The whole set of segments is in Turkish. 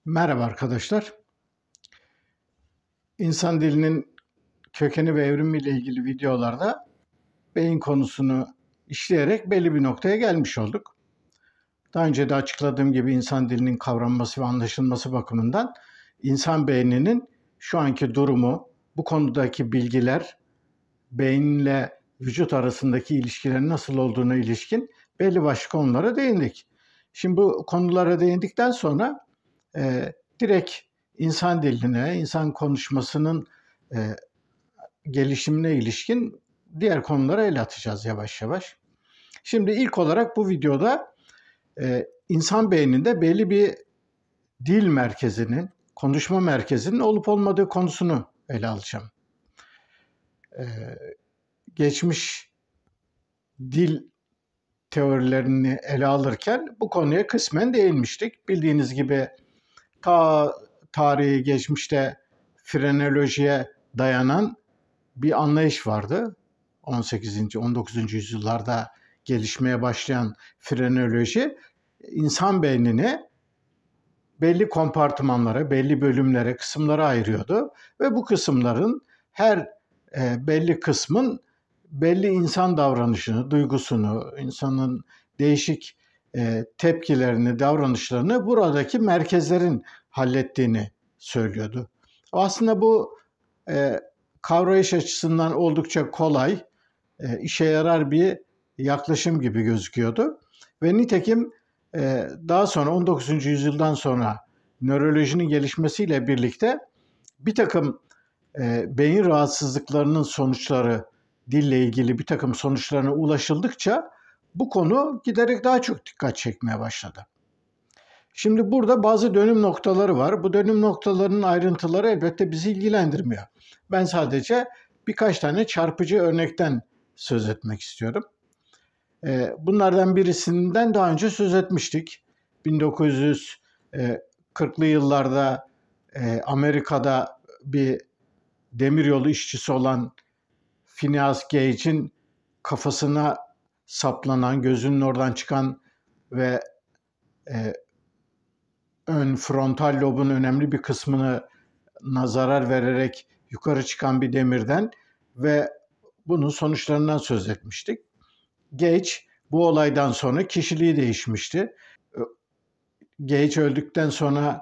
Merhaba arkadaşlar. İnsan dilinin kökeni ve evrimiyle ilgili videolarda beyin konusunu işleyerek belli bir noktaya gelmiş olduk. Daha önce de açıkladığım gibi insan dilinin kavranması ve anlaşılması bakımından insan beyninin şu anki durumu, bu konudaki bilgiler, beyinle vücut arasındaki ilişkilerin nasıl olduğuna ilişkin belli başlı konulara değindik. Şimdi bu konulara değindikten sonra direkt insan diline, insan konuşmasının gelişimine ilişkin diğer konulara el atacağız yavaş yavaş. Şimdi ilk olarak bu videoda insan beyninde belli bir dil merkezinin, konuşma merkezinin olup olmadığı konusunu ele alacağım. Geçmiş dil teorilerini ele alırken bu konuya kısmen değinmiştik. Bildiğiniz gibi tarihi geçmişte frenolojiye dayanan bir anlayış vardı. 18. 19. yüzyıllarda gelişmeye başlayan frenoloji insan beynini belli kompartımanlara, belli bölümlere, kısımlara ayırıyordu ve bu kısımların her belli kısmın belli insan davranışını, duygusunu, insanın değişik tepkilerini, davranışlarını buradaki merkezlerin hallettiğini söylüyordu. Aslında bu kavrayış açısından oldukça kolay, işe yarar bir yaklaşım gibi gözüküyordu. Ve nitekim daha sonra 19. yüzyıldan sonra nörolojinin gelişmesiyle birlikte bir takım beyin rahatsızlıklarının sonuçları, dille ilgili bir takım sonuçlarına ulaşıldıkça bu konu giderek daha çok dikkat çekmeye başladı. Şimdi burada bazı dönüm noktaları var. Bu dönüm noktalarının ayrıntıları elbette bizi ilgilendirmiyor. Ben sadece birkaç tane çarpıcı örnekten söz etmek istiyorum. Bunlardan birisinden daha önce söz etmiştik. 1940'lı yıllarda Amerika'da bir demiryolu işçisi olan Phineas Gage'in kafasına saplanan, gözünün oradan çıkan ve ön frontal lobun önemli bir kısmına zarar vererek yukarı çıkan bir demirden ve bunun sonuçlarından söz etmiştik. Gage bu olaydan sonra kişiliği değişmişti. Gage öldükten sonra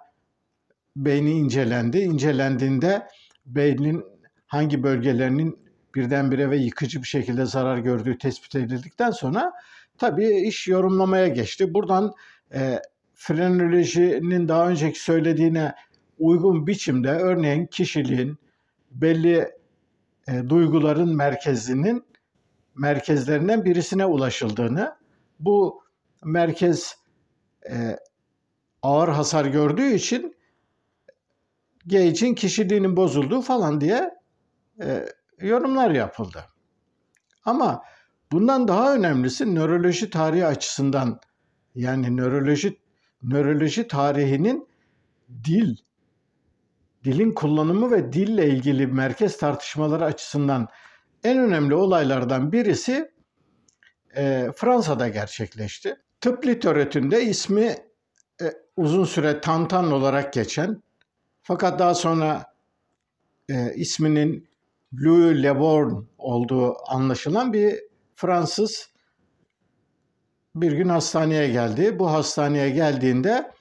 beyni incelendi. İncelendiğinde beynin hangi bölgelerinin birdenbire ve yıkıcı bir şekilde zarar gördüğü tespit edildikten sonra tabii iş yorumlamaya geçti. Buradan frenolojinin daha önceki söylediğine uygun biçimde örneğin kişiliğin belli duyguların merkezlerinden birisine ulaşıldığını, bu merkez ağır hasar gördüğü için Gage'in kişiliğinin bozulduğu falan diye yorumlar yapıldı. Ama bundan daha önemlisi nöroloji tarihi açısından, yani nöroloji tarihinin dilin kullanımı ve dille ilgili merkez tartışmaları açısından en önemli olaylardan birisi Fransa'da gerçekleşti. Tıp literatüründe ismi uzun süre Tantan olarak geçen, fakat daha sonra isminin Louis Le Borgne olduğu anlaşılan bir Fransız bir gün hastaneye geldi. Bu hastaneye geldiğinde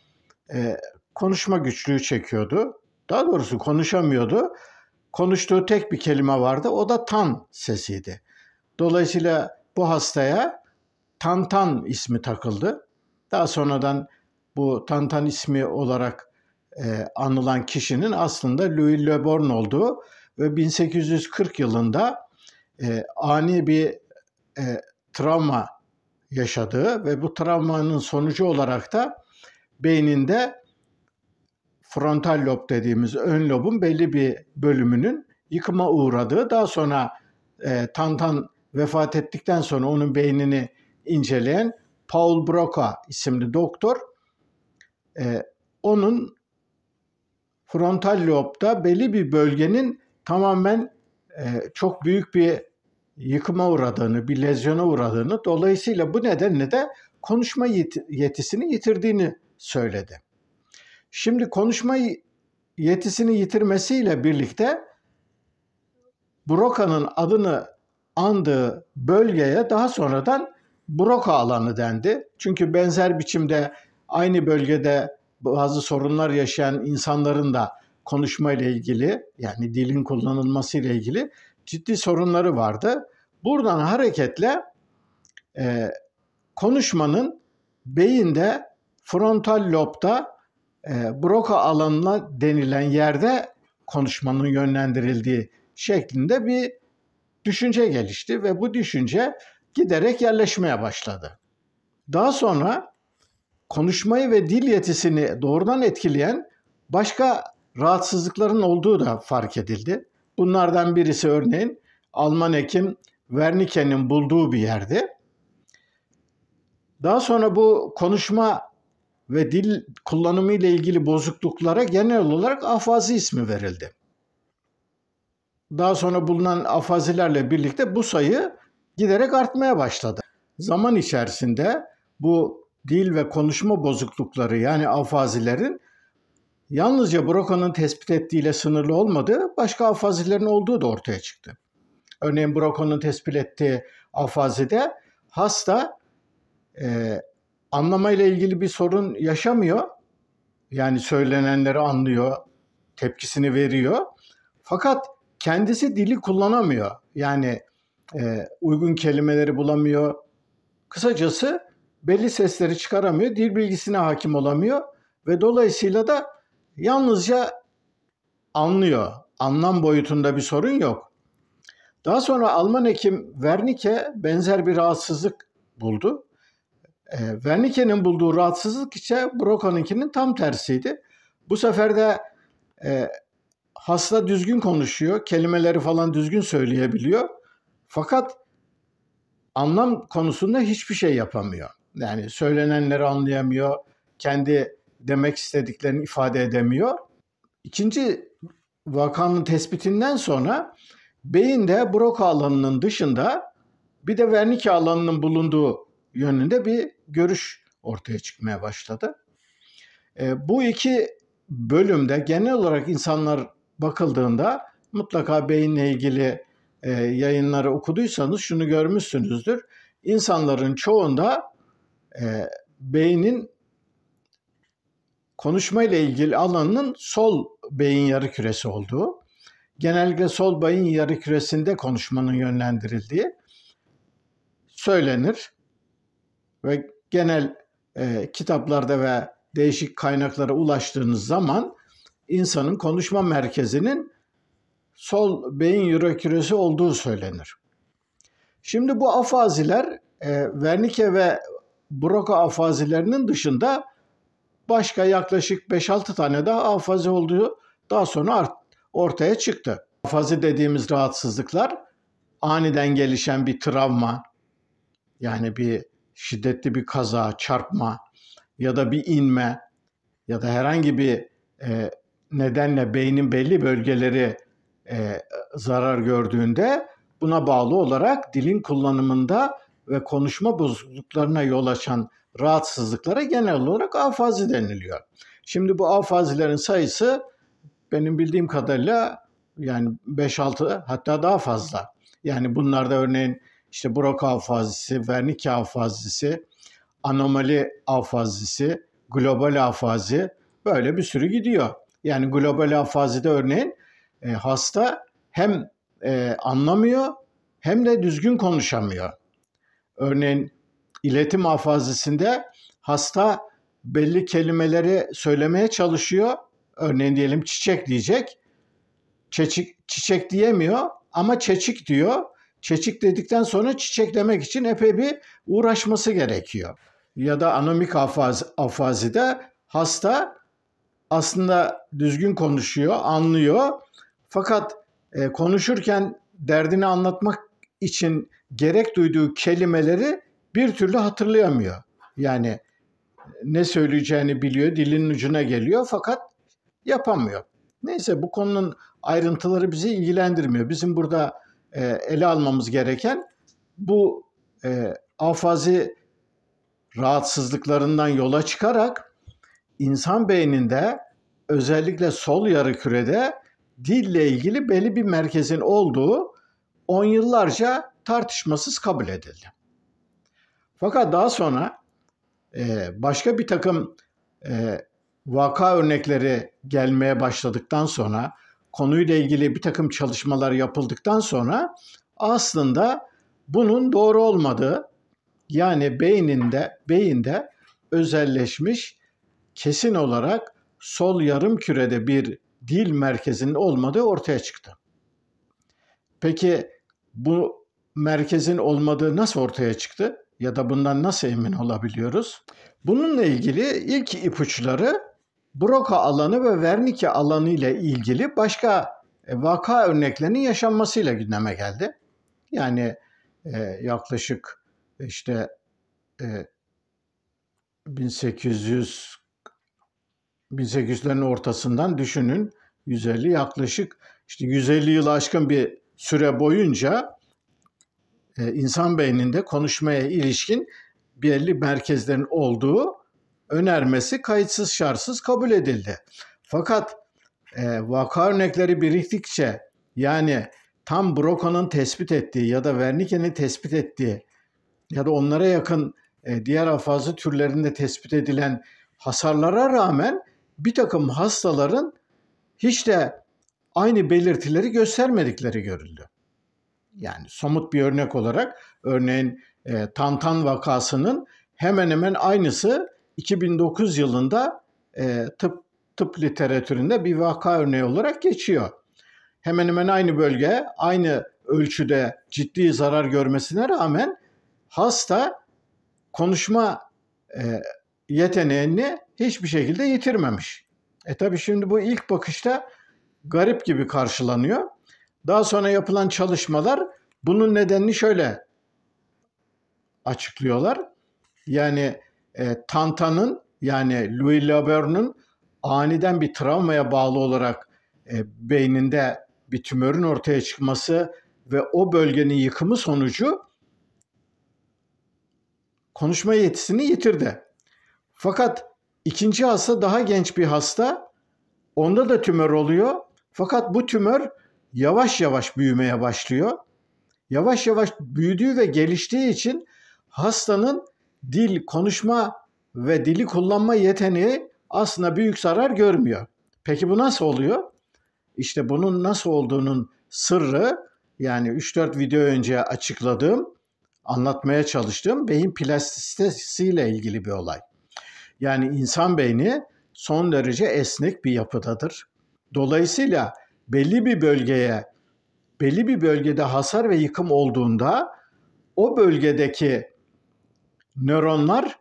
konuşma güçlüğü çekiyordu. Daha doğrusu konuşamıyordu. Konuştuğu tek bir kelime vardı. O da tan sesiydi. Dolayısıyla bu hastaya Tantan ismi takıldı. Daha sonradan bu Tantan ismi olarak anılan kişinin aslında Louis Le Borgne olduğu ve 1840 yılında ani bir travma yaşadığı ve bu travmanın sonucu olarak da beyninde frontal lob dediğimiz ön lobun belli bir bölümünün yıkıma uğradığı, daha sonra Tantan vefat ettikten sonra onun beynini inceleyen Paul Broca isimli doktor onun frontal lobda belli bir bölgenin tamamen çok büyük bir yıkıma uğradığını, bir lezyona uğradığını, dolayısıyla bu nedenle de konuşma yetisini yitirdiğini söyledi. Şimdi konuşma yetisini yitirmesiyle birlikte Broca'nın adını andığı bölgeye daha sonradan Broca alanı dendi. Çünkü benzer biçimde aynı bölgede bazı sorunlar yaşayan insanların da konuşma ile ilgili, yani dilin kullanılması ile ilgili ciddi sorunları vardı. Buradan hareketle konuşmanın beyinde frontal lobda Broca alanına denilen yerde konuşmanın yönlendirildiği şeklinde bir düşünce gelişti ve bu düşünce giderek yerleşmeye başladı. Daha sonra konuşmayı ve dil yetisini doğrudan etkileyen başka rahatsızlıkların olduğu da fark edildi. Bunlardan birisi örneğin Alman hekim Wernicke'nin bulduğu bir yerdi. Daha sonra bu konuşma ve dil kullanımı ile ilgili bozukluklara genel olarak afazi ismi verildi. Daha sonra bulunan afazilerle birlikte bu sayı giderek artmaya başladı. Zaman içerisinde bu dil ve konuşma bozuklukları, yani afazilerin yalnızca Broca'nın tespit ettiğiyle sınırlı olmadığı, başka afazilerin olduğu da ortaya çıktı. Örneğin Broca'nın tespit ettiği afazide hasta anlamayla ilgili bir sorun yaşamıyor. Yani söylenenleri anlıyor, tepkisini veriyor. Fakat kendisi dili kullanamıyor. Yani uygun kelimeleri bulamıyor. Kısacası belli sesleri çıkaramıyor, dil bilgisine hakim olamıyor ve dolayısıyla da yalnızca anlıyor. Anlam boyutunda bir sorun yok. Daha sonra Alman hekim Wernicke benzer bir rahatsızlık buldu. Wernicke'nin bulduğu rahatsızlık ise Broca'nınkinin tam tersiydi. Bu sefer de hasta düzgün konuşuyor, kelimeleri falan düzgün söyleyebiliyor. Fakat anlam konusunda hiçbir şey yapamıyor. Yani söylenenleri anlayamıyor, kendi demek istediklerini ifade edemiyor. İkinci vakanın tespitinden sonra beyinde Broca alanının dışında bir de Wernicke alanının bulunduğu yönünde bir görüş ortaya çıkmaya başladı. Bu iki bölümde genel olarak insanlar bakıldığında mutlaka beyinle ilgili yayınları okuduysanız şunu görmüşsünüzdür. İnsanların çoğunda beynin konuşmayla ilgili alanının sol beyin yarıküresi olduğu, genellikle sol beyin yarıküresinde konuşmanın yönlendirildiği söylenir ve genel kitaplarda ve değişik kaynaklara ulaştığınız zaman insanın konuşma merkezinin sol beyin yarıküresi olduğu söylenir. Şimdi bu afaziler Wernicke ve Broca afazilerinin dışında başka yaklaşık 5-6 tane daha afazi olduğu daha sonra ortaya çıktı. Afazi dediğimiz rahatsızlıklar aniden gelişen bir travma, yani bir şiddetli bir kaza, çarpma ya da bir inme ya da herhangi bir nedenle beynin belli bölgeleri zarar gördüğünde buna bağlı olarak dilin kullanımında ve konuşma bozukluklarına yol açan rahatsızlıklara genel olarak afazi deniliyor. Şimdi bu afazilerin sayısı benim bildiğim kadarıyla yani 5-6 hatta daha fazla. Yani bunlarda örneğin işte Broca afazisi, Wernicke afazisi, anomali afazisi, global afazi, böyle bir sürü gidiyor. Yani global afazide örneğin hasta hem anlamıyor hem de düzgün konuşamıyor. Örneğin iletim afazisinde hasta belli kelimeleri söylemeye çalışıyor. Örneğin diyelim çiçek diyecek. Çiçek diyemiyor ama çeçik diyor. Çeçik dedikten sonra çiçek demek için epey bir uğraşması gerekiyor. Ya da anomik afazide hasta aslında düzgün konuşuyor, anlıyor. Fakat konuşurken derdini anlatmak için gerek duyduğu kelimeleri bir türlü hatırlayamıyor. Yani ne söyleyeceğini biliyor, dilinin ucuna geliyor fakat yapamıyor. Neyse, bu konunun ayrıntıları bizi ilgilendirmiyor. Bizim burada ele almamız gereken bu afazi rahatsızlıklarından yola çıkarak insan beyninde özellikle sol yarıkürede dille ilgili belli bir merkezin olduğu 10 yıllarca tartışmasız kabul edildi. Fakat daha sonra başka bir takım vaka örnekleri gelmeye başladıktan sonra, konuyla ilgili bir takım çalışmalar yapıldıktan sonra aslında bunun doğru olmadığı, yani beyinde özelleşmiş, kesin olarak sol yarımkürede bir dil merkezinin olmadığı ortaya çıktı. Peki bu merkezin olmadığı nasıl ortaya çıktı? Ya da bundan nasıl emin olabiliyoruz? Bununla ilgili ilk ipuçları Broca alanı ve Wernicke alanı ile ilgili başka vaka örneklerinin yaşanmasıyla gündeme geldi. Yani yaklaşık 1800'lerin ortasından düşünün, 150 yılı aşkın bir süre boyunca insan beyninde konuşmaya ilişkin belli merkezlerin olduğu önermesi kayıtsız şartsız kabul edildi. Fakat vaka örnekleri biriktikçe, yani tam Broca'nın tespit ettiği ya da Wernicke'nin tespit ettiği ya da onlara yakın diğer afazi türlerinde tespit edilen hasarlara rağmen bir takım hastaların hiç de aynı belirtileri göstermedikleri görüldü. Yani somut bir örnek olarak, örneğin Tantan vakasının hemen hemen aynısı 2009 yılında tıp literatüründe bir vaka örneği olarak geçiyor. Hemen hemen aynı bölge, aynı ölçüde ciddi zarar görmesine rağmen hasta konuşma yeteneğini hiçbir şekilde yitirmemiş. Tabii şimdi bu ilk bakışta garip gibi karşılanıyor. Daha sonra yapılan çalışmalar bunun nedenini şöyle açıklıyorlar. Yani Tantan'ın, yani Louis Laberne'un aniden bir travmaya bağlı olarak beyninde bir tümörün ortaya çıkması ve o bölgenin yıkımı sonucu konuşma yetisini yitirdi. Fakat ikinci hasta daha genç bir hasta. Onda da tümör oluyor. Fakat bu tümör yavaş yavaş büyümeye başlıyor. Yavaş yavaş büyüdüğü ve geliştiği için hastanın konuşma ve dili kullanma yeteneği aslında büyük zarar görmüyor. Peki bu nasıl oluyor? İşte bunun nasıl olduğunun sırrı, yani 3-4 video önce anlatmaya çalıştığım beyin plastisitesiyle ilgili bir olay. Yani insan beyni son derece esnek bir yapıdadır. Dolayısıyla belli bir bölgede hasar ve yıkım olduğunda o bölgedeki nöronların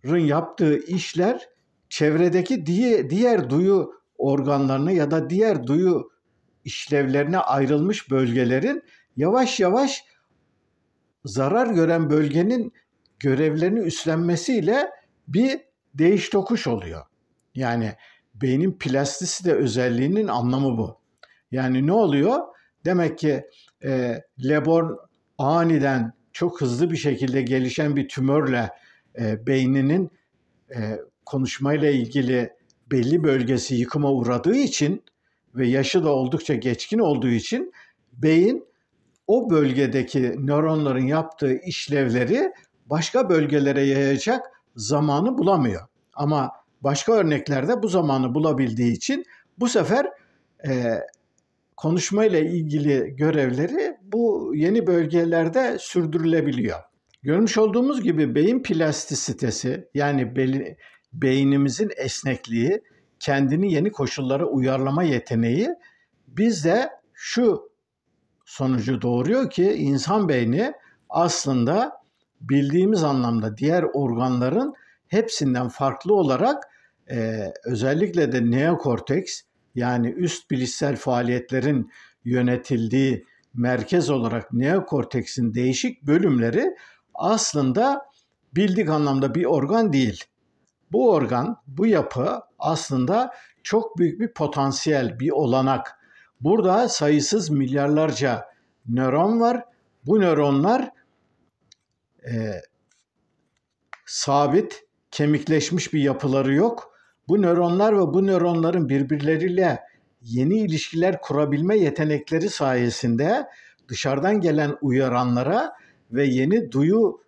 yaptığı işler çevredeki diğer duyu organlarına ya da diğer duyu işlevlerine ayrılmış bölgelerin yavaş yavaş zarar gören bölgenin görevlerini üstlenmesiyle bir değiş tokuş oluyor. Yani beynin plastisite özelliğinin anlamı bu. Yani ne oluyor? Demek ki Leborn aniden çok hızlı bir şekilde gelişen bir tümörle beyninin konuşmayla ilgili belli bölgesi yıkıma uğradığı için ve yaşı da oldukça geçkin olduğu için beyin o bölgedeki nöronların yaptığı işlevleri başka bölgelere yayacak zamanı bulamıyor. Ama başka örneklerde bu zamanı bulabildiği için bu sefer konuşmayla ilgili görevleri bu yeni bölgelerde sürdürülebiliyor. Görmüş olduğumuz gibi beyin plastisitesi, yani beynimizin esnekliği, kendini yeni koşullara uyarlama yeteneği bizde şu sonucu doğuruyor ki insan beyni aslında bildiğimiz anlamda diğer organların hepsinden farklı olarak özellikle de neokorteks, yani üst bilişsel faaliyetlerin yönetildiği merkez olarak neokorteksin değişik bölümleri aslında bildik anlamda bir organ değil. Bu organ, bu yapı aslında çok büyük bir potansiyel, bir olanak. Burada sayısız milyarlarca nöron var. Bu nöronlar sabit kemikleşmiş bir yapıları yok. Bu nöronlar ve bu nöronların birbirleriyle yeni ilişkiler kurabilme yetenekleri sayesinde dışarıdan gelen uyaranlara ve yeni duyu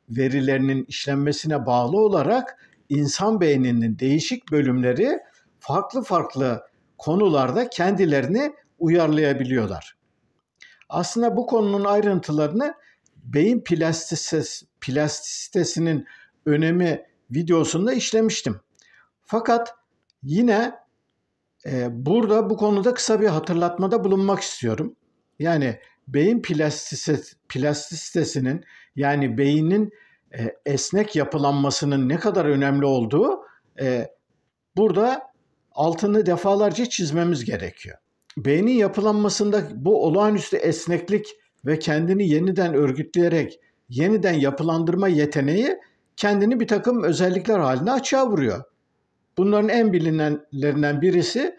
verilerinin işlenmesine bağlı olarak insan beyninin değişik bölümleri farklı farklı konularda kendilerini uyarlayabiliyorlar. Aslında bu konunun ayrıntılarını beyin plastisitesinin önemi videosunda işlemiştim. Fakat yine burada bu konuda kısa bir hatırlatmada bulunmak istiyorum. Yani beyin plastisitesinin yani beynin esnek yapılanmasının ne kadar önemli olduğu burada altını defalarca çizmemiz gerekiyor. Beynin yapılanmasında bu olağanüstü esneklik ve kendini yeniden örgütleyerek yeniden yapılandırma yeteneği kendini bir takım özellikler haline açığa vuruyor. Bunların en bilinenlerinden birisi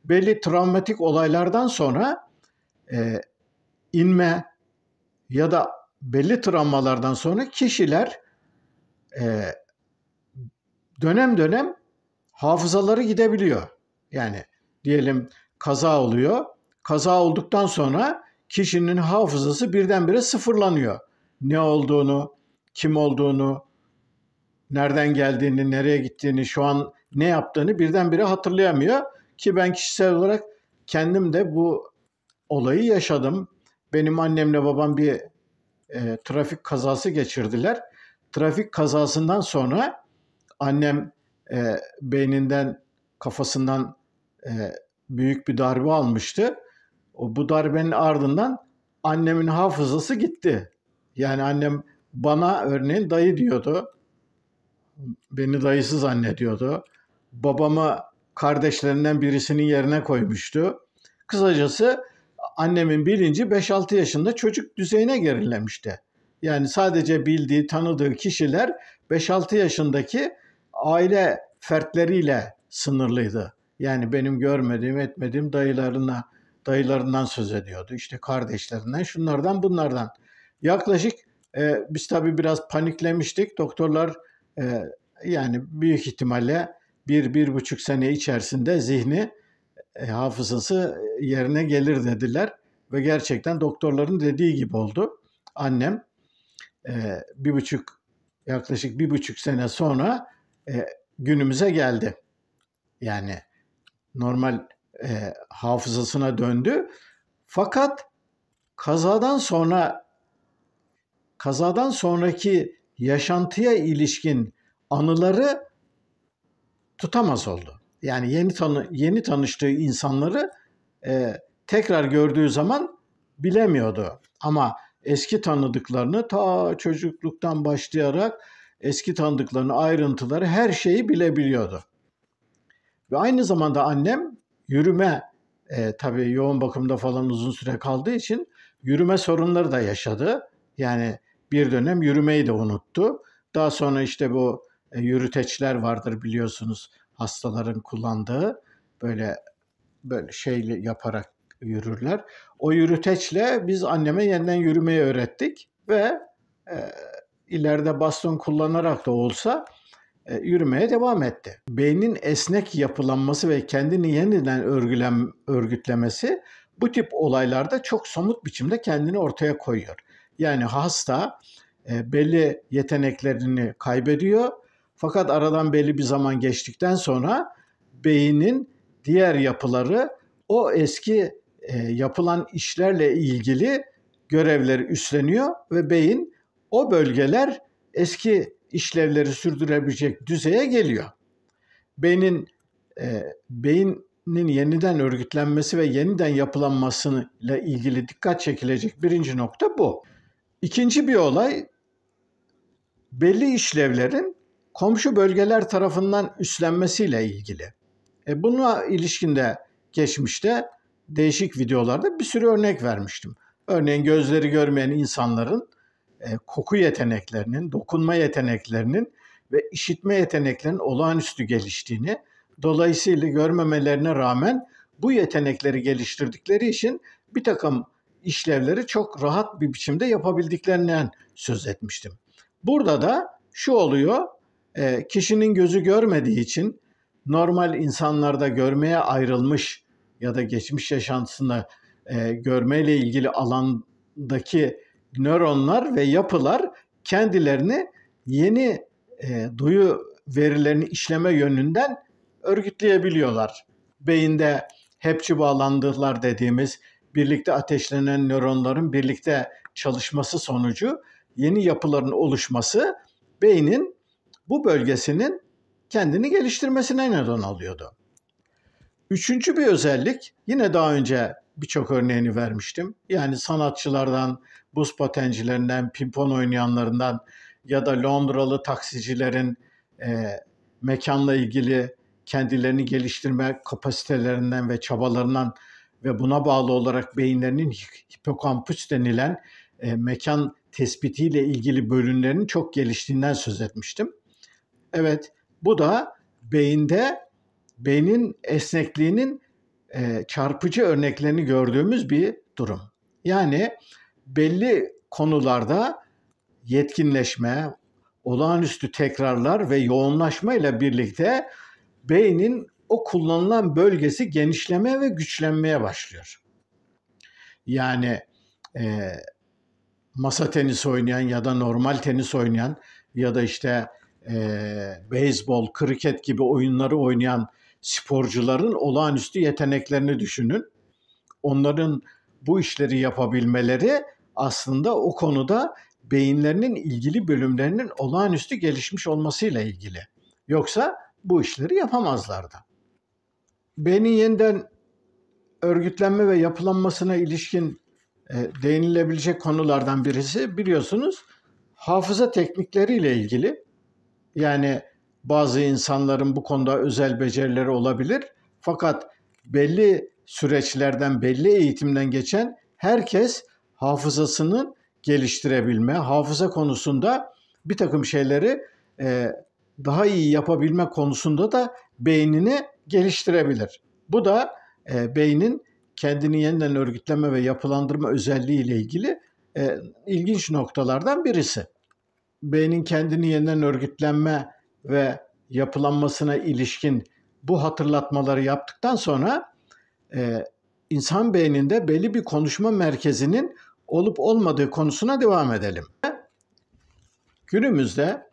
belli travmatik olaylardan sonra inme ya da belli travmalardan sonra kişiler dönem dönem hafızaları gidebiliyor. Yani diyelim kaza oluyor. Kaza olduktan sonra kişinin hafızası birdenbire sıfırlanıyor. Ne olduğunu, kim olduğunu, nereden geldiğini, nereye gittiğini, şu an ne yaptığını birdenbire hatırlayamıyor. Ki ben kişisel olarak kendim de bu olayı yaşadım. Benim annemle babam bir trafik kazası geçirdiler. Trafik kazasından sonra annem beyninden, kafasından büyük bir darbe almıştı. Bu darbenin ardından annemin hafızası gitti. Yani annem bana örneğin dayı diyordu. Beni dayısı zannediyordu. Babamı kardeşlerinden birisinin yerine koymuştu. Kısacası annemin bilinci 5-6 yaşında çocuk düzeyine gerilemişti. Yani sadece bildiği, tanıdığı kişiler 5-6 yaşındaki aile fertleriyle sınırlıydı. Yani benim görmediğim, etmediğim dayılarından söz ediyordu. İşte kardeşlerinden, şunlardan, bunlardan. Yaklaşık biz tabii biraz paniklemiştik. Doktorlar yani büyük ihtimalle 1-1,5 sene içerisinde zihni, hafızası yerine gelir dediler. Ve gerçekten doktorların dediği gibi oldu. Annem yaklaşık 1,5 sene sonra günümüze geldi. Yani normal hafızasına döndü. Fakat kazadan sonraki yaşantıya ilişkin anıları tutamaz oldu. Yani yeni tanıştığı insanları tekrar gördüğü zaman bilemiyordu. Ama eski tanıdıklarını ta çocukluktan başlayarak eski tanıdıklarını, ayrıntıları, her şeyi bilebiliyordu. Ve aynı zamanda annem yürüme, tabii yoğun bakımda falan uzun süre kaldığı için yürüme sorunları da yaşadı. Yani bir dönem yürümeyi de unuttu. Daha sonra işte bu yürüteçler vardır biliyorsunuz, hastaların kullandığı, böyle şeyli yaparak yürürler. O yürüteçle biz anneme yeniden yürümeyi öğrettik ve ileride baston kullanarak da olsa yürümeye devam etti. Beynin esnek yapılanması ve kendini yeniden örgütlemesi bu tip olaylarda çok somut biçimde kendini ortaya koyuyor. Yani hasta belli yeteneklerini kaybediyor. Fakat aradan belli bir zaman geçtikten sonra beynin diğer yapıları o eski yapılan işlerle ilgili görevleri üstleniyor ve beyin o bölgeler eski işlevleri sürdürebilecek düzeye geliyor. Beynin yeniden örgütlenmesi ve yeniden yapılanmasıyla ilgili dikkat çekilecek birinci nokta bu. İkinci bir olay, belli işlevlerin komşu bölgeler tarafından üstlenmesiyle ilgili. Buna ilişkin de geçmişte değişik videolarda bir sürü örnek vermiştim. Örneğin gözleri görmeyen insanların koku yeteneklerinin, dokunma yeteneklerinin ve işitme yeteneklerinin olağanüstü geliştiğini, dolayısıyla görmemelerine rağmen bu yetenekleri geliştirdikleri için bir takım işlevleri çok rahat bir biçimde yapabildiklerinden söz etmiştim. Burada da şu oluyor, Kişinin gözü görmediği için normal insanlarda görmeye ayrılmış ya da geçmiş yaşantısında görmeyle ilgili alandaki nöronlar ve yapılar kendilerini yeni duyu verilerini işleme yönünden örgütleyebiliyorlar. Beyinde hepçi bağlantılar dediğimiz birlikte ateşlenen nöronların birlikte çalışması sonucu yeni yapıların oluşması beynin bu bölgesinin kendini geliştirmesine neden oluyordu. Üçüncü bir özellik, yine daha önce birçok örneğini vermiştim. Yani sanatçılardan, buz patencilerinden, pimpon oynayanlarından ya da Londralı taksicilerin mekanla ilgili kendilerini geliştirme kapasitelerinden ve çabalarından ve buna bağlı olarak beyinlerinin hipokampüs denilen mekan tespitiyle ilgili bölümlerinin çok geliştiğinden söz etmiştim. Evet, bu da beynin esnekliğinin çarpıcı örneklerini gördüğümüz bir durum. Yani belli konularda yetkinleşme, olağanüstü tekrarlar ve yoğunlaşma ile birlikte beynin o kullanılan bölgesi genişlemeye ve güçlenmeye başlıyor. Yani masa tenisi oynayan ya da normal tenis oynayan ya da işte beyzbol, kriket gibi oyunları oynayan sporcuların olağanüstü yeteneklerini düşünün. Onların bu işleri yapabilmeleri aslında o konuda beyinlerinin ilgili bölümlerinin olağanüstü gelişmiş olmasıyla ilgili. Yoksa bu işleri yapamazlardı. Beynin yeniden örgütlenme ve yapılanmasına ilişkin değinilebilecek konulardan birisi biliyorsunuz hafıza teknikleriyle ilgili. Yani bazı insanların bu konuda özel becerileri olabilir. Fakat belli süreçlerden, belli eğitimden geçen herkes hafızasını geliştirebilme, hafıza konusunda bir takım şeyleri daha iyi yapabilme konusunda da beynini geliştirebilir. Bu da beynin kendini yeniden örgütleme ve yapılandırma özelliği ile ilgili ilginç noktalardan birisi. Beynin kendini yeniden örgütlenme ve yapılanmasına ilişkin bu hatırlatmaları yaptıktan sonra insan beyninde belli bir konuşma merkezinin olup olmadığı konusuna devam edelim. Günümüzde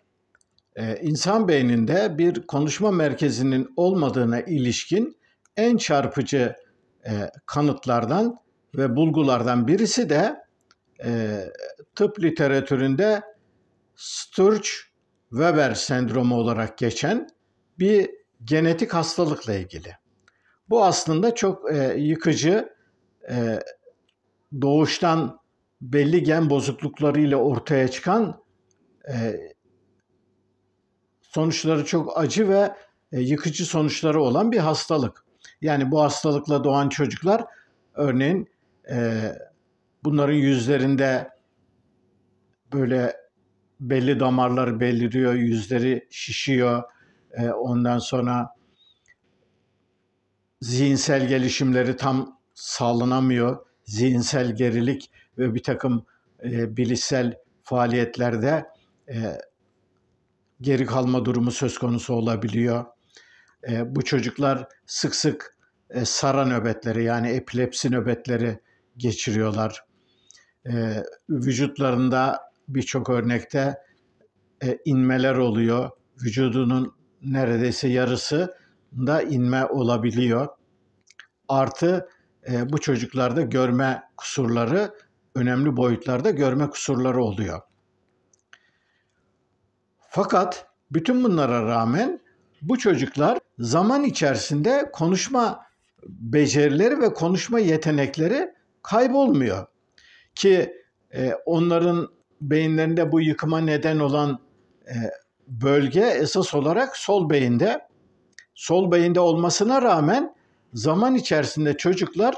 insan beyninde bir konuşma merkezinin olmadığına ilişkin en çarpıcı kanıtlardan ve bulgulardan birisi de tıp literatüründe Sturge-Weber sendromu olarak geçen bir genetik hastalıkla ilgili. Bu aslında çok yıkıcı, doğuştan belli gen bozukluklarıyla ortaya çıkan sonuçları çok acı ve yıkıcı sonuçları olan bir hastalık. Yani bu hastalıkla doğan çocuklar örneğin bunların yüzlerinde böyle belli damarlar beliriyor, yüzleri şişiyor. Ondan sonra zihinsel gelişimleri tam sağlanamıyor. Zihinsel gerilik ve bir takım bilişsel faaliyetlerde geri kalma durumu söz konusu olabiliyor. Bu çocuklar sık sık SARA nöbetleri yani epilepsi nöbetleri geçiriyorlar. Vücutlarında birçok örnekte inmeler oluyor. Vücudunun neredeyse yarısında inme olabiliyor. Artı bu çocuklarda görme kusurları, önemli boyutlarda görme kusurları oluyor. Fakat bütün bunlara rağmen bu çocuklar zaman içerisinde konuşma becerileri ve konuşma yetenekleri kaybolmuyor. Ki onların beyinlerinde bu yıkıma neden olan bölge esas olarak sol beyinde. Sol beyinde olmasına rağmen zaman içerisinde çocuklar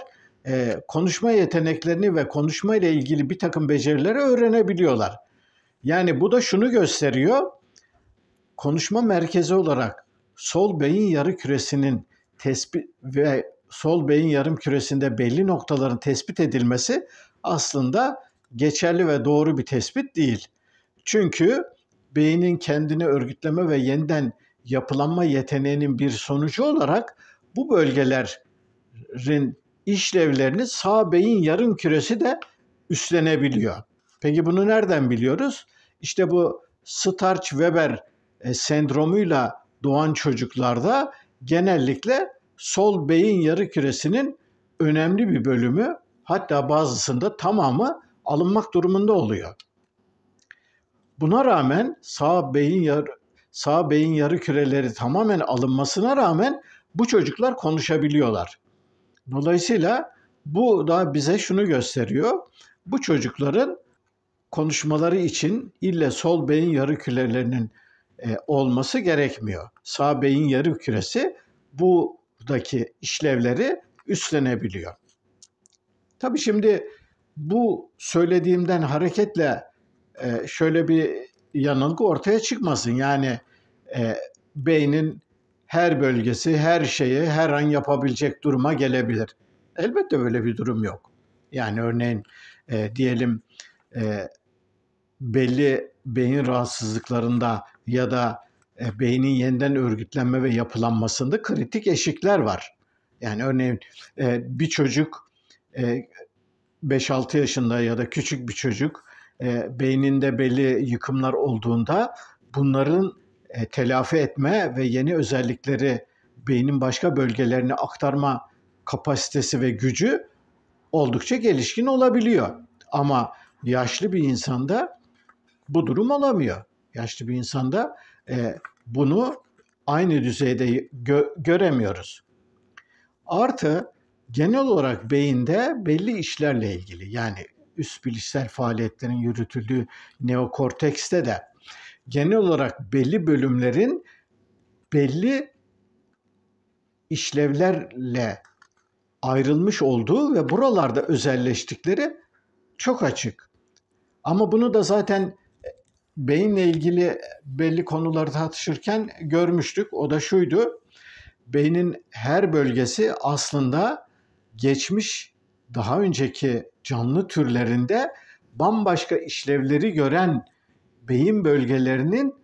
konuşma yeteneklerini ve konuşma ile ilgili bir takım becerileri öğrenebiliyorlar. Yani bu da şunu gösteriyor. Konuşma merkezi olarak sol beyin yarımküresinin tespit ve sol beyin yarımküresinde belli noktaların tespit edilmesi aslında geçerli ve doğru bir tespit değil. Çünkü beynin kendini örgütleme ve yeniden yapılanma yeteneğinin bir sonucu olarak bu bölgelerin işlevlerini sağ beyin yarımküresi de üstlenebiliyor. Peki bunu nereden biliyoruz? İşte bu Starch-Weber sendromuyla doğan çocuklarda genellikle sol beyin yarımküresinin önemli bir bölümü, hatta bazısında tamamı alınmak durumunda oluyor. Buna rağmen sağ beyin yarımküreleri tamamen alınmasına rağmen bu çocuklar konuşabiliyorlar. Dolayısıyla bu da bize şunu gösteriyor. Bu çocukların konuşmaları için ille sol beyin yarımkürelerinin olması gerekmiyor. Sağ beyin yarımküresi buradaki işlevleri üstlenebiliyor. Tabii şimdi bu söylediğimden hareketle şöyle bir yanılgı ortaya çıkmasın. Yani beynin her bölgesi her şeyi her an yapabilecek duruma gelebilir. Elbette böyle bir durum yok. Yani örneğin diyelim belli beyin rahatsızlıklarında ya da beynin yeniden örgütlenme ve yapılanmasında kritik eşikler var. Yani örneğin bir çocuk 5-6 yaşında ya da küçük bir çocuk beyninde belli yıkımlar olduğunda bunların telafi etme ve yeni özellikleri beynin başka bölgelerine aktarma kapasitesi ve gücü oldukça gelişkin olabiliyor. Ama yaşlı bir insanda bu durum olamıyor. Yaşlı bir insanda bunu aynı düzeyde göremiyoruz. Artı genel olarak beyinde belli işlerle ilgili, yani üst bilişsel faaliyetlerin yürütüldüğü neokortekste de genel olarak belli bölümlerin belli işlevlerle ayrılmış olduğu ve buralarda özelleştikleri çok açık. Ama bunu da zaten beyinle ilgili belli konuları tartışırken görmüştük. O da şuydu: beynin her bölgesi aslında geçmiş, daha önceki canlı türlerinde bambaşka işlevleri gören beyin bölgelerinin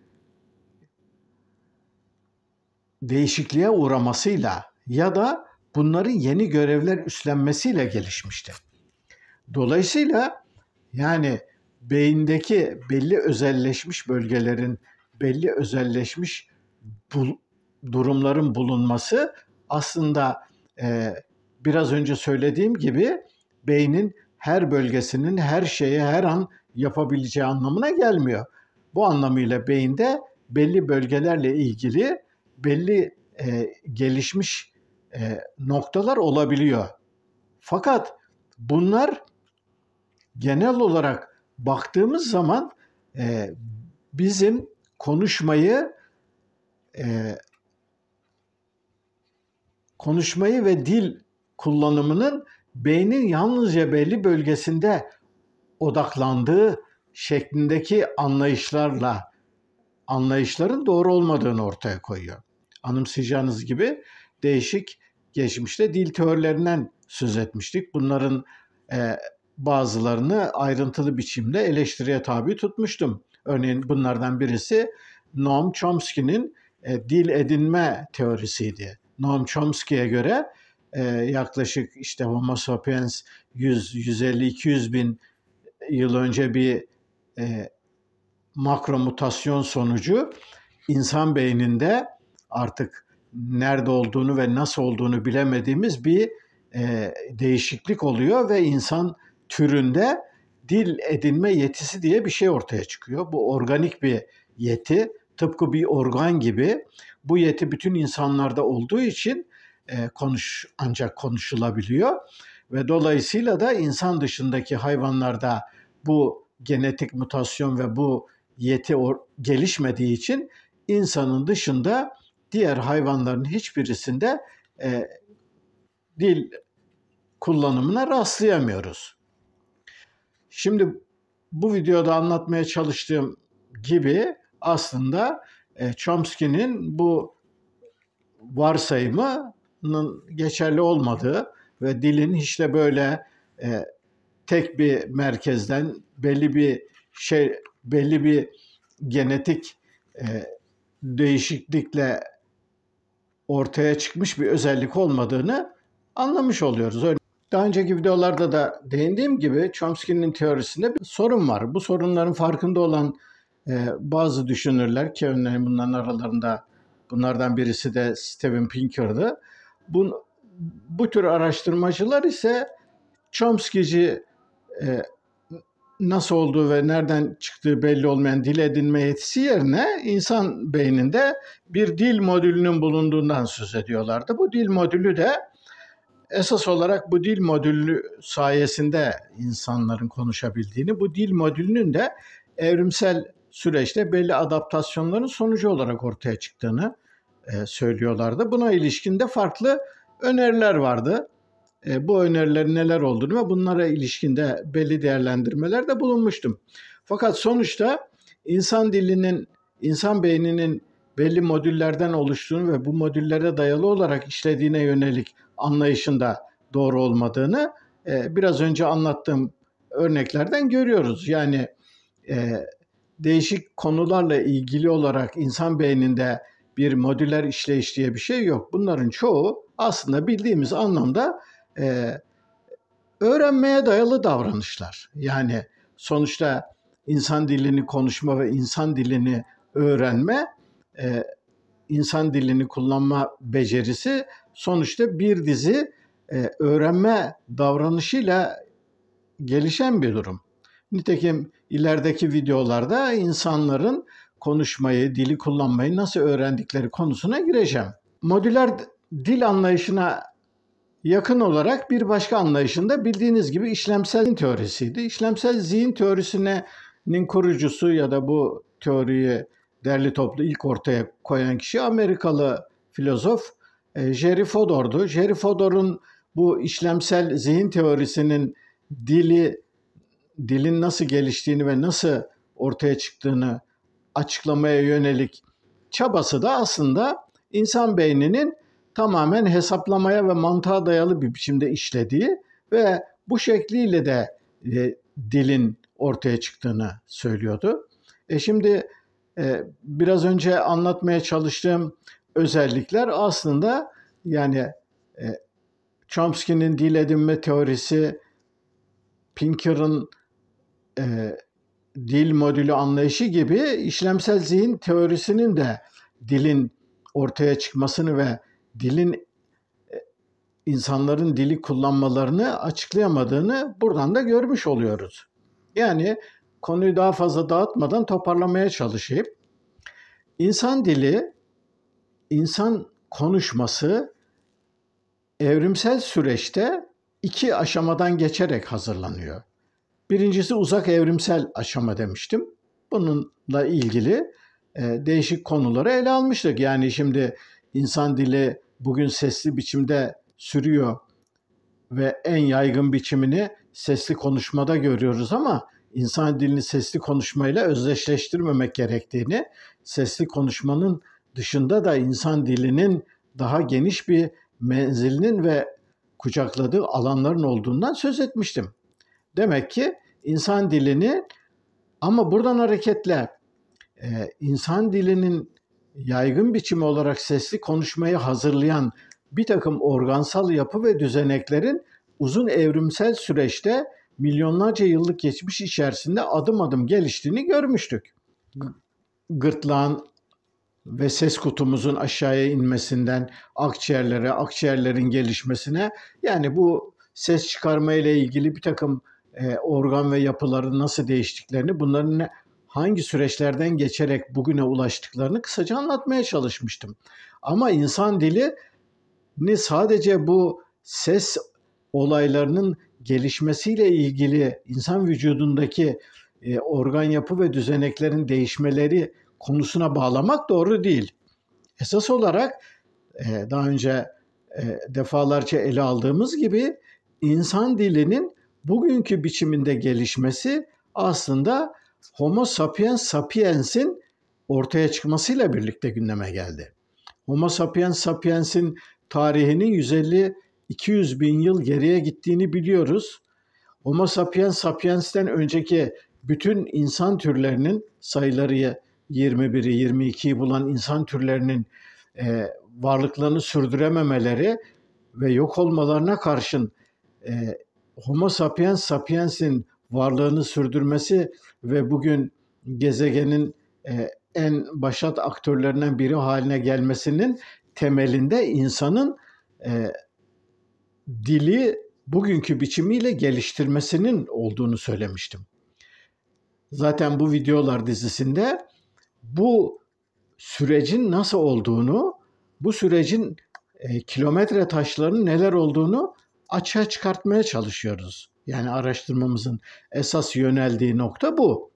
değişikliğe uğramasıyla ya da bunların yeni görevler üstlenmesiyle gelişmiştir. Dolayısıyla yani beyindeki belli özelleşmiş bölgelerin, belli özelleşmiş durumların bulunması aslında biraz önce söylediğim gibi beynin her bölgesinin her şeye her an yapabileceği anlamına gelmiyor. Bu anlamıyla beyinde belli bölgelerle ilgili belli gelişmiş noktalar olabiliyor. Fakat bunlar genel olarak baktığımız zaman bizim konuşmayı ve dil kullanımının beynin yalnızca belli bölgesinde odaklandığı şeklindeki anlayışların doğru olmadığını ortaya koyuyor. Anımsayacağınız gibi değişik geçmişte dil teorilerinden söz etmiştik. Bunların bazılarını ayrıntılı biçimde eleştiriye tabi tutmuştum. Örneğin bunlardan birisi Noam Chomsky'nin dil edinme teorisiydi. Noam Chomsky'ye göre yaklaşık işte Homo sapiens 150-200 bin yıl önce bir makromutasyon sonucu insan beyninde artık nerede olduğunu ve nasıl olduğunu bilemediğimiz bir değişiklik oluyor ve insan türünde dil edinme yetisi diye bir şey ortaya çıkıyor. Bu organik bir yeti, tıpkı bir organ gibi. Bu yeti bütün insanlarda olduğu için ancak konuşulabiliyor ve dolayısıyla da insan dışındaki hayvanlarda bu genetik mutasyon ve bu yeti gelişmediği için insanın dışında diğer hayvanların hiçbirisinde dil kullanımına rastlayamıyoruz. Şimdi bu videoda anlatmaya çalıştığım gibi aslında Chomsky'nin bu varsayımının geçerli olmadığı ve dilin hiç de böyle tek bir merkezden belli bir genetik e, değişiklikle ortaya çıkmış bir özellik olmadığını anlamış oluyoruz. Daha önceki videolarda da değindiğim gibi Chomsky'nin teorisinde bir sorun var. Bu sorunların farkında olan bazı düşünürler ki örneğin bunlardan birisi de Steven Pinker'dı. Bu tür araştırmacılar ise Chomsky'ci nasıl olduğu ve nereden çıktığı belli olmayan dil edinme yetisi yerine insan beyninde bir dil modülünün bulunduğundan söz ediyorlardı. Bu dil modülü de esas olarak bu dil modülü sayesinde insanların konuşabildiğini, bu dil modülünün de evrimsel süreçte belli adaptasyonların sonucu olarak ortaya çıktığını söylüyorlardı. Buna ilişkin de farklı öneriler vardı. Bu önerilerin neler olduğunu ve bunlara ilişkin de belli değerlendirmelerde bulunmuştum. Fakat sonuçta insan beyninin belli modüllerden oluştuğunu ve bu modüllere dayalı olarak işlediğine yönelik anlayışın da doğru olmadığını biraz önce anlattığım örneklerden görüyoruz. Yani değişik konularla ilgili olarak insan beyninde bir modüler işleyiş diye bir şey yok. Bunların çoğu aslında bildiğimiz anlamda öğrenmeye dayalı davranışlar. Yani sonuçta insan dilini konuşma ve insan dilini öğrenme, insan dilini kullanma becerisi sonuçta bir dizi öğrenme davranışıyla gelişen bir durum. Nitekim ilerideki videolarda insanların konuşmayı, dili kullanmayı nasıl öğrendikleri konusuna gireceğim. Modüler dil anlayışına yakın olarak bir başka anlayışında bildiğiniz gibi işlemsel zihin teorisiydi. İşlemsel zihin teorisinin kurucusu ya da bu teoriyi derli toplu ilk ortaya koyan kişi Amerikalı filozof Jerry Fodor'du. Jerry Fodor'un bu işlemsel zihin teorisinin dilin nasıl geliştiğini ve nasıl ortaya çıktığını açıklamaya yönelik çabası da aslında insan beyninin tamamen hesaplamaya ve mantığa dayalı bir biçimde işlediği ve bu şekliyle de dilin ortaya çıktığını söylüyordu. Şimdi biraz önce anlatmaya çalıştığım özellikler aslında yani Chomsky'nin dil edinme teorisi, Pinker'ın dil modülü anlayışı gibi işlemsel zihin teorisinin de dilin ortaya çıkmasını ve insanların dili kullanmalarını açıklayamadığını buradan da görmüş oluyoruz. Yani konuyu daha fazla dağıtmadan toparlamaya çalışayım. İnsan dili, insan konuşması evrimsel süreçte 2 aşamadan geçerek hazırlanıyor. Birincisi uzak evrimsel aşama demiştim. Bununla ilgili değişik konuları ele almıştık. Yani şimdi insan dili bugün sesli biçimde sürüyor ve en yaygın biçimini sesli konuşmada görüyoruz ama insan dilini sesli konuşmayla özdeşleştirmemek gerektiğini, sesli konuşmanın dışında da insan dilinin daha geniş bir menzilinin ve kucakladığı alanların olduğundan söz etmiştim. Demek ki insan dilini ama buradan hareketle insan dilinin yaygın biçimi olarak sesli konuşmayı hazırlayan bir takım organsal yapı ve düzeneklerin uzun evrimsel süreçte milyonlarca yıllık geçmiş içerisinde adım adım geliştiğini görmüştük. Gırtlağın ve ses kutumuzun aşağıya inmesinden akciğerlere, akciğerlerin gelişmesine, yani bu ses çıkarma ile ilgili bir takım organ ve yapıların nasıl değiştiklerini, bunların hangi süreçlerden geçerek bugüne ulaştıklarını kısaca anlatmaya çalışmıştım. Ama insan dilini sadece bu ses olaylarının gelişmesiyle ilgili insan vücudundaki organ yapı ve düzeneklerin değişmeleri konusuna bağlamak doğru değil. Esas olarak daha önce defalarca ele aldığımız gibi insan dilinin bugünkü biçiminde gelişmesi aslında Homo sapiens sapiens'in ortaya çıkmasıyla birlikte gündeme geldi. Homo sapiens sapiens'in tarihinin 150-200 bin yıl geriye gittiğini biliyoruz. Homo sapiens sapiens'ten önceki bütün insan türlerinin sayıları 21'i, 22'yi bulan insan türlerinin varlıklarını sürdürememeleri ve yok olmalarına karşın Homo sapiens sapiens'in varlığını sürdürmesi ve bugün gezegenin en başat aktörlerinden biri haline gelmesinin temelinde insanın dili bugünkü biçimiyle geliştirmesinin olduğunu söylemiştim. Zaten bu videolar dizisinde bu sürecin nasıl olduğunu, bu sürecin kilometre taşlarının neler olduğunu açığa çıkartmaya çalışıyoruz. Yani araştırmamızın esas yöneldiği nokta bu.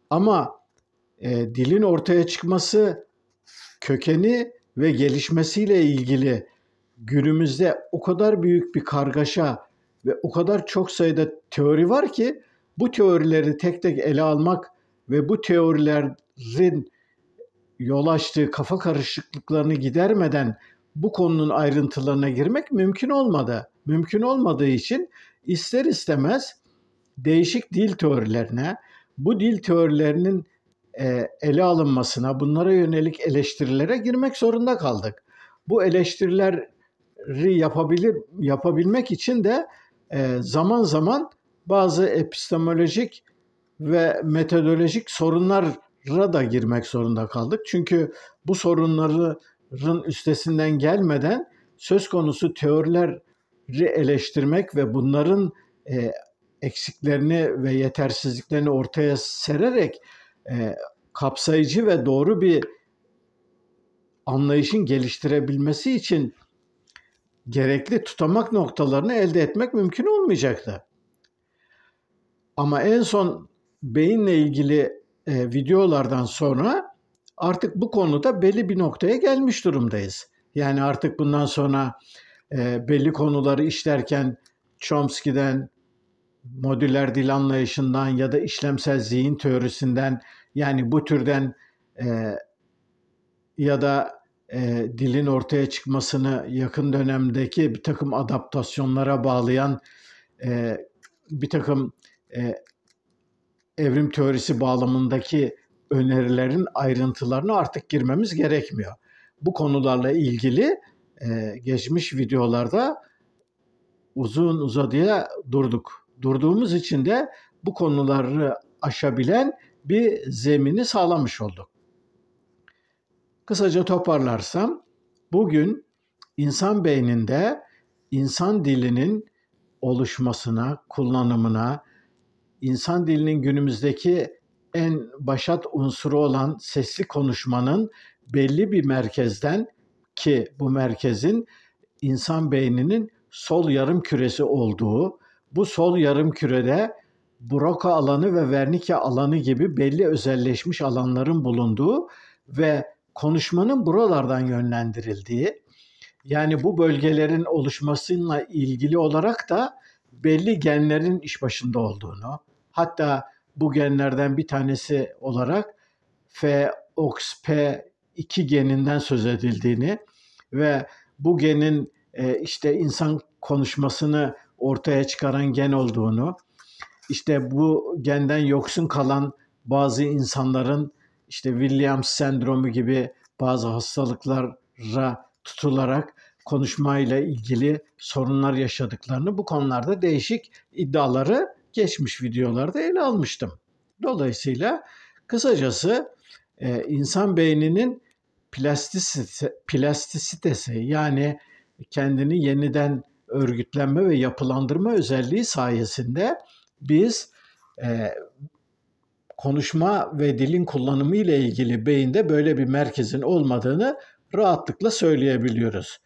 Ama dilin ortaya çıkması, kökeni ve gelişmesiyle ilgili günümüzde o kadar büyük bir kargaşa ve o kadar çok sayıda teori var ki bu teorileri tek tek ele almak ve bu teorilerin yol açtığı kafa karışıklıklarını gidermeden bu konunun ayrıntılarına girmek mümkün olmadı. Mümkün olmadığı için ister istemez değişik dil teorilerine, bu dil teorilerinin ele alınmasına, bunlara yönelik eleştirilere girmek zorunda kaldık. Bu eleştirileri yapabilmek için de zaman zaman bazı epistemolojik ve metodolojik sorunlara da girmek zorunda kaldık. Çünkü bu sorunların üstesinden gelmeden söz konusu teorileri eleştirmek ve bunların eksiklerini ve yetersizliklerini ortaya sererek kapsayıcı ve doğru bir anlayışın geliştirebilmesi için gerekli tutamak noktalarını elde etmek mümkün olmayacaktı. Ama en son beyinle ilgili videolardan sonra artık bu konuda belli bir noktaya gelmiş durumdayız. Yani artık bundan sonra belli konuları işlerken Chomsky'den, modüler dil anlayışından ya da işlemsel zihin teorisinden, yani bu türden ya da dilin ortaya çıkmasını yakın dönemdeki bir takım adaptasyonlara bağlayan bir takım evrim teorisi bağlamındaki önerilerin ayrıntılarına artık girmemiz gerekmiyor. Bu konularla ilgili geçmiş videolarda uzun uzadıya durduk. Durduğumuz için de bu konuları aşabilen bir zemini sağlamış olduk. Kısaca toparlarsam, bugün insan beyninde insan dilinin oluşmasına, kullanımına, insan dilinin günümüzdeki en başat unsuru olan sesli konuşmanın belli bir merkezden, ki bu merkezin insan beyninin sol yarım küresi olduğu, bu sol yarım kürede Broca alanı ve Wernicke alanı gibi belli özelleşmiş alanların bulunduğu ve konuşmanın buralardan yönlendirildiği, yani bu bölgelerin oluşmasıyla ilgili olarak da belli genlerin iş başında olduğunu, hatta bu genlerden bir tanesi olarak FOXP2 geninden söz edildiğini ve bu genin işte insan konuşmasını ortaya çıkaran gen olduğunu, işte bu genden yoksun kalan bazı insanların işte Williams sendromu gibi bazı hastalıklara tutularak konuşmayla ilgili sorunlar yaşadıklarını, bu konularda değişik iddiaları geçmiş videolarda ele almıştım. Dolayısıyla kısacası insan beyninin plastisitesi, yani kendini yeniden örgütlenme ve yapılandırma özelliği sayesinde biz konuşma ve dilin kullanımı ile ilgili beyinde böyle bir merkezin olmadığını rahatlıkla söyleyebiliyoruz.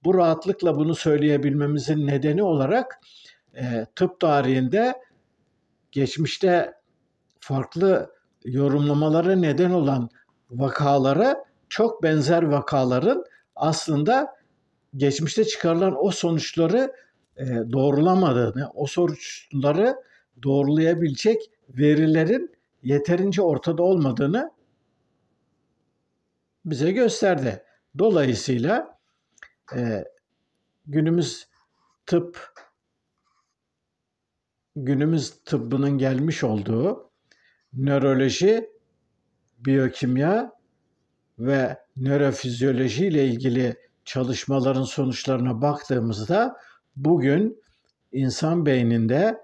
Bu rahatlıkla bunu söyleyebilmemizin nedeni olarak tıp tarihinde geçmişte farklı yorumlamalara neden olan vakalara çok benzer vakaların aslında geçmişte çıkarılan o sonuçları doğrulamadığını, o sonuçları doğrulayabilecek verilerin yeterince ortada olmadığını bize gösterdi. Dolayısıyla günümüz tıbbının gelmiş olduğu nöroloji biyokimya ve nörofizyoloji ile ilgili çalışmaların sonuçlarına baktığımızda bugün insan beyninde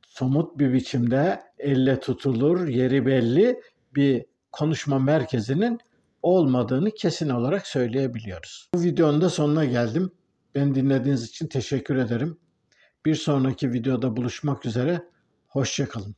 somut bir biçimde elle tutulur, yeri belli bir konuşma merkezinin olmadığını kesin olarak söyleyebiliyoruz. Bu videonun da sonuna geldim. Beni dinlediğiniz için teşekkür ederim. Bir sonraki videoda buluşmak üzere. Hoşça kalın.